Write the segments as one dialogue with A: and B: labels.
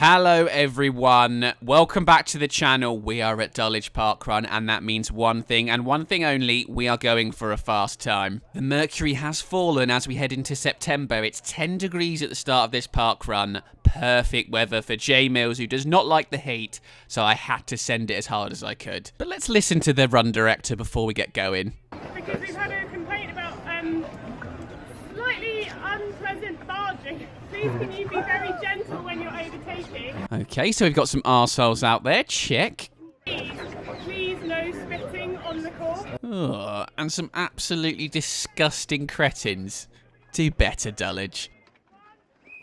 A: Hello everyone, welcome back to the channel. We are at Dulwich Parkrun and that means one thing and one thing only, we are going for a fast time. The mercury has fallen as we head into September. It's 10 degrees at the start of this parkrun. Perfect weather for Jay Mills, who does not like the heat, so I had to send it as hard as I could. But let's listen to the run director before we get going.
B: Because we've had a complaint about slightly unpleasant barging. Please can you be very gentle when you're overtaking?
A: Okay, so we've got some arseholes out there, check.
B: Please no spitting on the course.
A: Oh, and some absolutely disgusting cretins. Do better, Dulwich.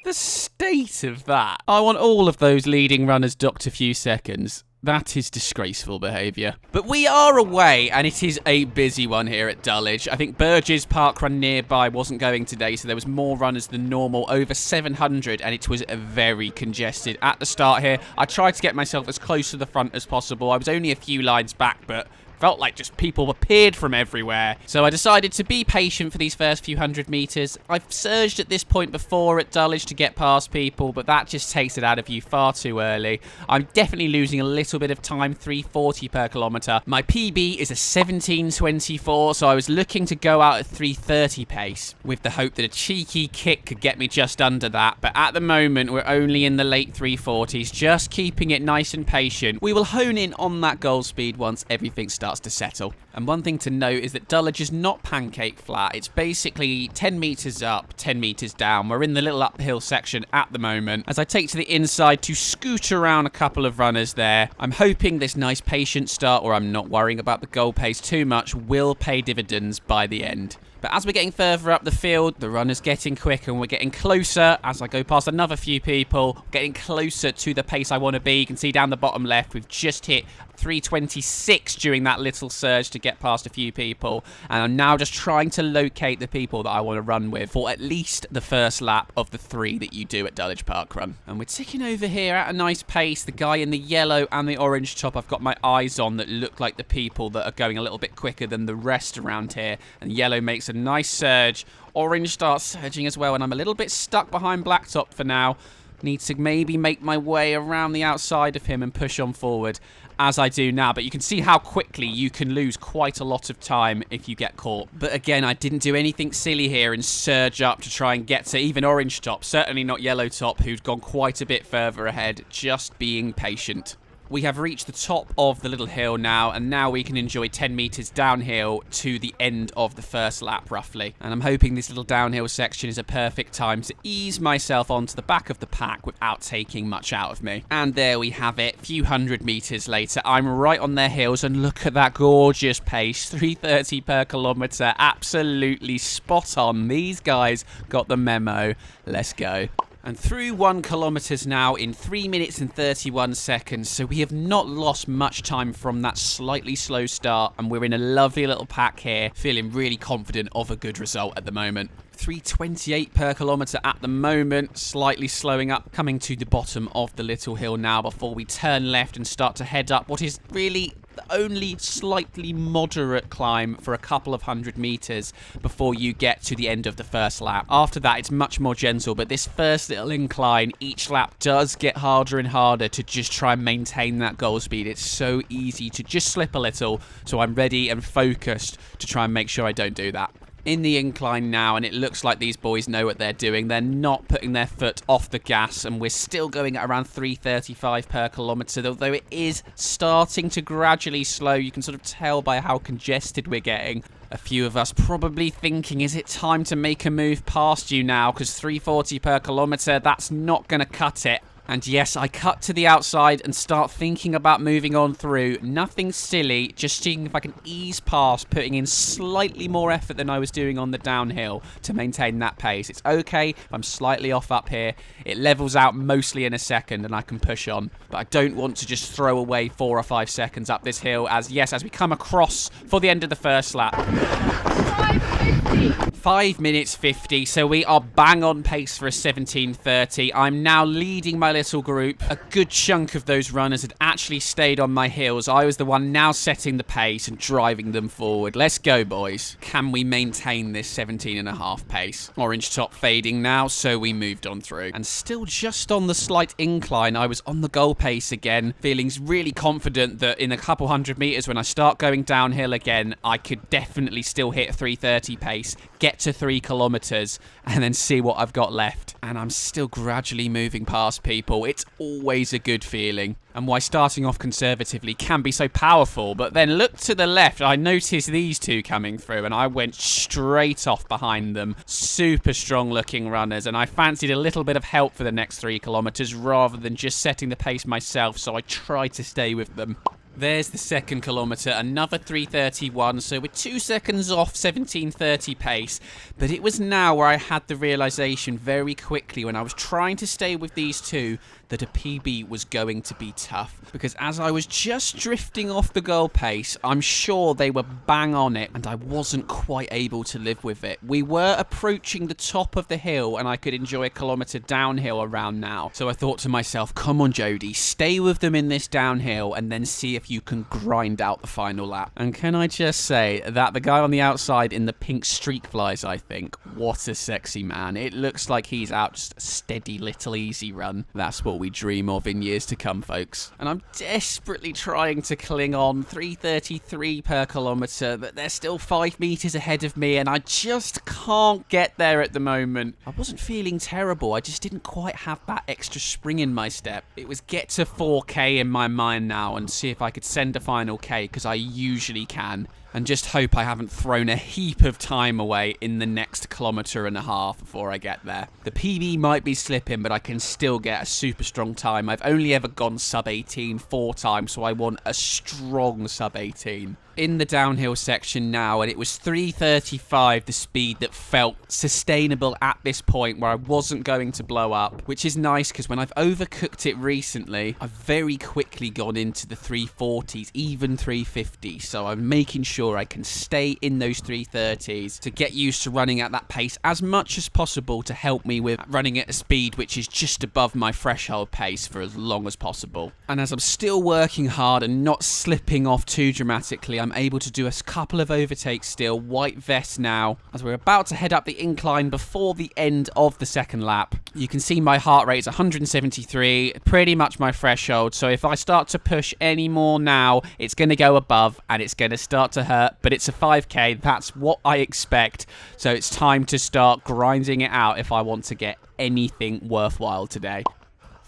A: The state of that. I want all of those leading runners docked a few seconds. That is disgraceful behaviour. But we are away, and it is a busy one here at Dulwich. I think Burgess Parkrun nearby wasn't going today, so there was more runners than normal, over 700, and it was very congested at the start here. I tried to get myself as close to the front as possible. I was only a few lines back, but felt like just people appeared from everywhere. So I decided to be patient for these first few hundred metres. I've surged at this point before at Dulwich to get past people, but that just takes it out of you far too early. I'm definitely losing a little bit of time, 3:40 per kilometre. My PB is a 17:24, so I was looking to go out at 3:30 pace, with the hope that a cheeky kick could get me just under that. But at the moment, we're only in the late 3:40s, just keeping it nice and patient. We will hone in on that goal speed once everything starts to settle. And one thing to note is that Dulwich is not pancake flat. It's basically 10 metres up, 10 metres down. We're in the little uphill section at the moment. As I take to the inside to scoot around a couple of runners there, I'm hoping this nice patient start, where I'm not worrying about the goal pace too much, will pay dividends by the end. But as we're getting further up the field, the runner's getting quicker and we're getting closer. As I go past another few people, getting closer to the pace I want to be. You can see down the bottom left, we've just hit 3:26 during that little surge to get past a few people. And I'm now just trying to locate the people that I want to run with for at least the first lap of the 3 that you do at Dulwich Parkrun. And we're ticking over here at a nice pace. The guy in the yellow and the orange top I've got my eyes on that look like the people that are going a little bit quicker than the rest around here. And yellow makes a nice surge. Orange starts surging as well, and I'm a little bit stuck behind Blacktop for now. Need to maybe make my way around the outside of him and push on forward, as I do now. But you can see how quickly you can lose quite a lot of time if you get caught. But again, I didn't do anything silly here and surge up to try and get to even Orange Top. Certainly not Yellow Top, who's gone quite a bit further ahead, just being patient. We have reached the top of the little hill now, and now we can enjoy 10 metres downhill to the end of the first lap, roughly. And I'm hoping this little downhill section is a perfect time to ease myself onto the back of the pack without taking much out of me. And there we have it, few hundred metres later. I'm right on their heels, and look at that gorgeous pace, 3:30 per kilometre, absolutely spot on. These guys got the memo. Let's go. And through 1 kilometre now in 3 minutes and 31 seconds. So we have not lost much time from that slightly slow start. And we're in a lovely little pack here. Feeling really confident of a good result at the moment. 3:28 per kilometre at the moment, slightly slowing up, coming to the bottom of the little hill now before we turn left and start to head up what is really the only slightly moderate climb for a couple of hundred metres before you get to the end of the first lap. After that, it's much more gentle, but this first little incline, each lap does get harder and harder to just try and maintain that goal speed. It's so easy to just slip a little, so I'm ready and focused to try and make sure I don't do that. In the incline now, and it looks like these boys know what they're doing. They're not putting their foot off the gas, and we're still going at around 3:35 per kilometre, although it is starting to gradually slow. You can sort of tell by how congested we're getting. A few of us probably thinking, is it time to make a move past you now? Because 3:40 per kilometre, that's not going to cut it. And yes, I cut to the outside and start thinking about moving on through. Nothing silly, just seeing if I can ease past, putting in slightly more effort than I was doing on the downhill to maintain that pace. It's okay if I'm slightly off up here. It levels out mostly in a second and I can push on. But I don't want to just throw away 4 or 5 seconds up this hill as, yes, as we come across for the end of the first lap.
B: 5:50
A: 5 minutes 50, so we are bang on pace for a 17:30. I'm now leading my little group. A good chunk of those runners had actually stayed on my heels. I was the one now setting the pace and driving them forward. Let's go, boys. Can we maintain this 17.5 pace? Orange top fading now, so we moved on through. And still just on the slight incline, I was on the goal pace again, feeling really confident that in a couple hundred meters when I start going downhill again, I could definitely still hit a 3:30 pace, get to 3 kilometers, and then see what I've got left. And I'm still gradually moving past people. It's always a good feeling. And why starting off conservatively can be so powerful. But then look to the left, I noticed these two coming through, and I went straight off behind them. Super strong looking runners, and I fancied a little bit of help for the next 3 kilometers rather than just setting the pace myself, so I tried to stay with them. There's the second kilometre, another 3:31, so we're 2 seconds off 17:30 pace. But it was now where I had the realisation very quickly when I was trying to stay with these two that a PB was going to be tough. Because as I was just drifting off the goal pace, I'm sure they were bang on it, and I wasn't quite able to live with it. We were approaching the top of the hill, and I could enjoy a kilometre downhill around now. So I thought to myself, come on Jody, stay with them in this downhill, and then see if you can grind out the final lap. And can I just say that the guy on the outside in the pink streak flies, I think, what a sexy man. It looks like he's out just a steady little easy run. That's what we dream of in years to come, folks. And I'm desperately trying to cling on, 3:33 per kilometre, but they're still 5 metres ahead of me, and I just can't get there at the moment. I wasn't feeling terrible, I just didn't quite have that extra spring in my step. It was get to 4k in my mind now and see if I could send a final K, because I usually can. And just hope I haven't thrown a heap of time away in the next kilometre and a half before I get there. The PB might be slipping, but I can still get a super strong time. I've only ever gone sub 18 4 times, so I want a strong sub 18. In the downhill section now, and it was 3:35, the speed that felt sustainable at this point where I wasn't going to blow up, which is nice because when I've overcooked it recently, I've very quickly gone into the 3:40s, even 3:50, so I'm making sure I can stay in those 3:30s to get used to running at that pace as much as possible to help me with running at a speed which is just above my threshold pace for as long as possible. And as I'm still working hard and not slipping off too dramatically, I'm able to do a couple of overtakes still, white vest now, as we're about to head up the incline before the end of the second lap. You can see my heart rate is 173, pretty much my threshold, so if I start to push any more now, it's going to go above and it's going to start to hurt, but it's a 5k, that's what I expect, so it's time to start grinding it out if I want to get anything worthwhile today.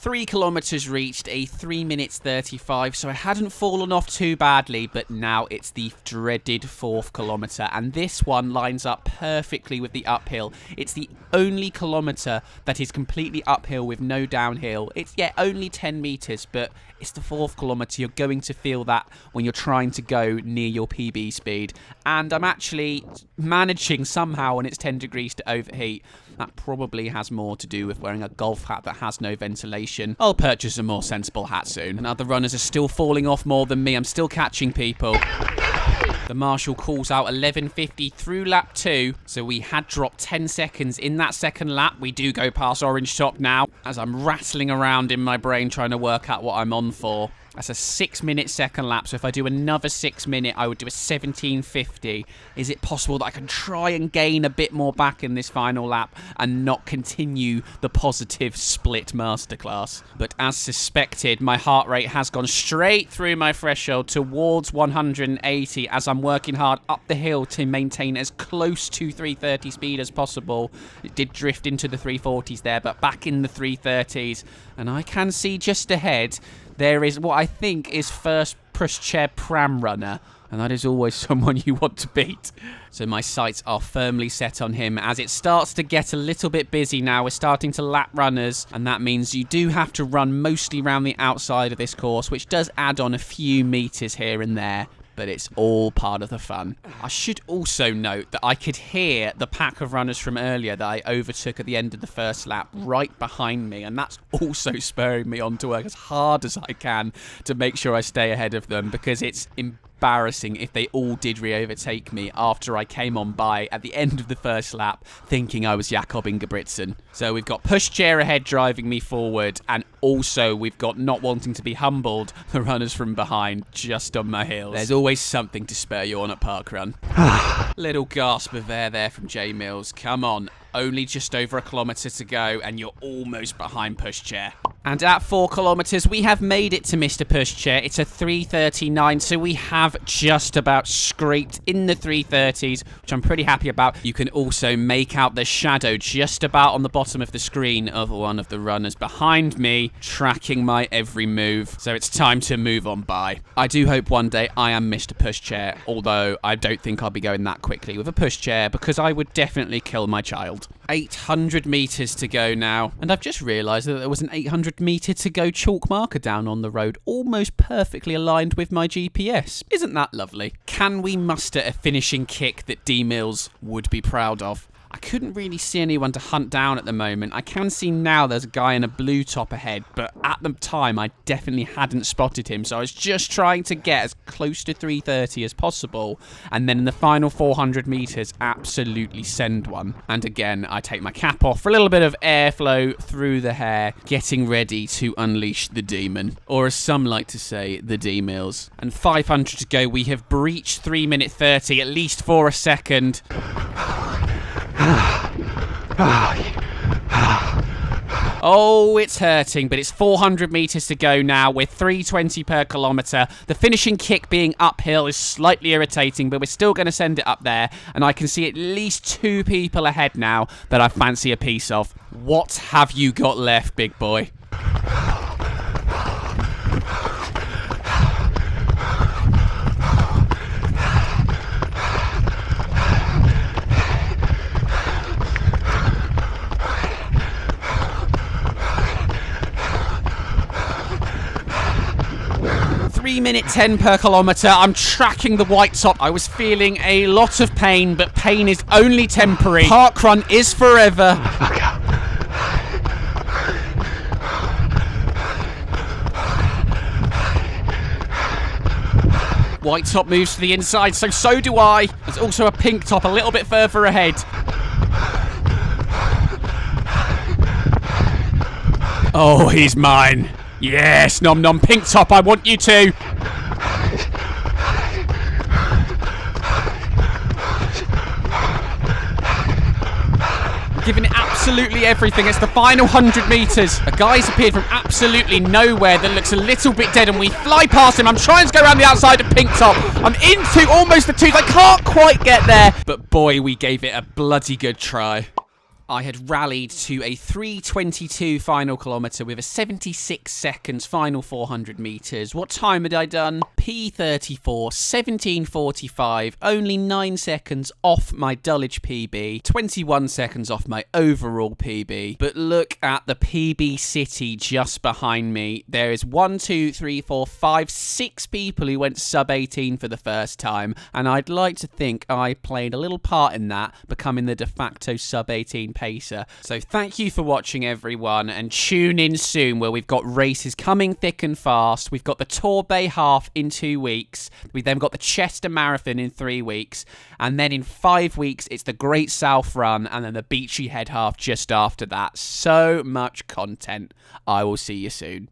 A: 3 kilometres reached, a 3 minutes 35, so I hadn't fallen off too badly, but now it's the dreaded 4th kilometre, and this one lines up perfectly with the uphill. It's the only kilometre that is completely uphill with no downhill. It's, only 10 metres, but it's the 4th kilometre. You're going to feel that when you're trying to go near your PB speed, and I'm actually managing somehow when it's 10 degrees to overheat. That probably has more to do with wearing a golf hat that has no ventilation. I'll purchase a more sensible hat soon. And other runners are still falling off more than me. I'm still catching people. The marshal calls out 11:50 through lap 2, so we had dropped 10 seconds in that second lap. We do go past orange top now, as I'm rattling around in my brain trying to work out what I'm on for. That's a 6-minute second lap, so if I do another 6 minute, I would do a 17:50. Is it possible that I can try and gain a bit more back in this final lap and not continue the positive split masterclass? But as suspected, my heart rate has gone straight through my threshold towards 180 as I'm working hard up the hill to maintain as close to 3:30 speed as possible. It did drift into the 3:40s there, but back in the 3:30s, and I can see just ahead there is what I think is first pushchair pram runner, and that is always someone you want to beat. So my sights are firmly set on him. As it starts to get a little bit busy now, we're starting to lap runners, and that means you do have to run mostly around the outside of this course, which does add on a few meters here and there, but it's all part of the fun. I should also note that I could hear the pack of runners from earlier that I overtook at the end of the first lap right behind me, and that's also spurring me on to work as hard as I can to make sure I stay ahead of them, because it's embarrassing if they all did re-overtake me after I came on by at the end of the first lap thinking I was Jakob Ingebrigtsen. So we've got Pushchair ahead driving me forward, and also we've got, not wanting to be humbled, the runners from behind just on my heels. There's always something to spur you on at Parkrun. Little gasp of air there from J Mills. Come on. Only just over a kilometre to go, and you're almost behind Pushchair. And at 4 kilometres, we have made it to Mr. Pushchair. It's a 3:39, so we have just about scraped in the 3:30s, which I'm pretty happy about. You can also make out the shadow just about on the bottom of the screen of one of the runners behind me, tracking my every move. So it's time to move on by. I do hope one day I am Mr. Pushchair, although I don't think I'll be going that quickly with a pushchair, because I would definitely kill my child. 800 metres to go now, and I've just realised that there was an 800 metre to go chalk marker down on the road, almost perfectly aligned with my GPS. Isn't that lovely? Can we muster a finishing kick that D Mills would be proud of? I couldn't really see anyone to hunt down at the moment. I can see now there's a guy in a blue top ahead, but at the time I definitely hadn't spotted him, so I was just trying to get as close to 3:30 as possible, and then in the final 400 metres, absolutely send one. And again, I take my cap off for a little bit of airflow through the hair, getting ready to unleash the demon, or as some like to say, the D-Mills. And 500 to go, we have breached 3:30, at least for a second. Oh, it's hurting, but it's 400 metres to go now. We're 3:20 per kilometre. The finishing kick being uphill is slightly irritating, but we're still going to send it up there. And I can see at least 2 people ahead now that I fancy a piece of. What have you got left, big boy? Minute 10 per kilometre. I'm tracking the white top. I was feeling a lot of pain, but pain is only temporary. Parkrun is forever. White top moves to the inside, so do I. There's also a pink top a little bit further ahead. Oh, he's mine. Yes, nom nom, pink top, I want you to. Giving it absolutely everything. It's the final 100 metres. A guy's appeared from absolutely nowhere that looks a little bit dead, and we fly past him. I'm trying to go around the outside of pink top. I'm into almost the twos. I can't quite get there. But boy, we gave it a bloody good try. I had rallied to a 3:22 final kilometre with a 76 seconds final 400 metres. What time had I done? P34, 17:45, only 9 seconds off my Dulwich PB, 21 seconds off my overall PB. But look at the PB city just behind me. There is 1, 2, 3, 4, 5, 6 people who went sub 18 for the first time, and I'd like to think I played a little part in that, becoming the de facto sub 18 pacer. So thank you for watching, everyone, and tune in soon where we've got races coming thick and fast. We've got the Torbay half in 2 weeks. We've then got the Chester Marathon in 3 weeks, and then in 5 weeks it's the Great South Run, and then the Beachy Head half just after that. So much content. I will see you soon.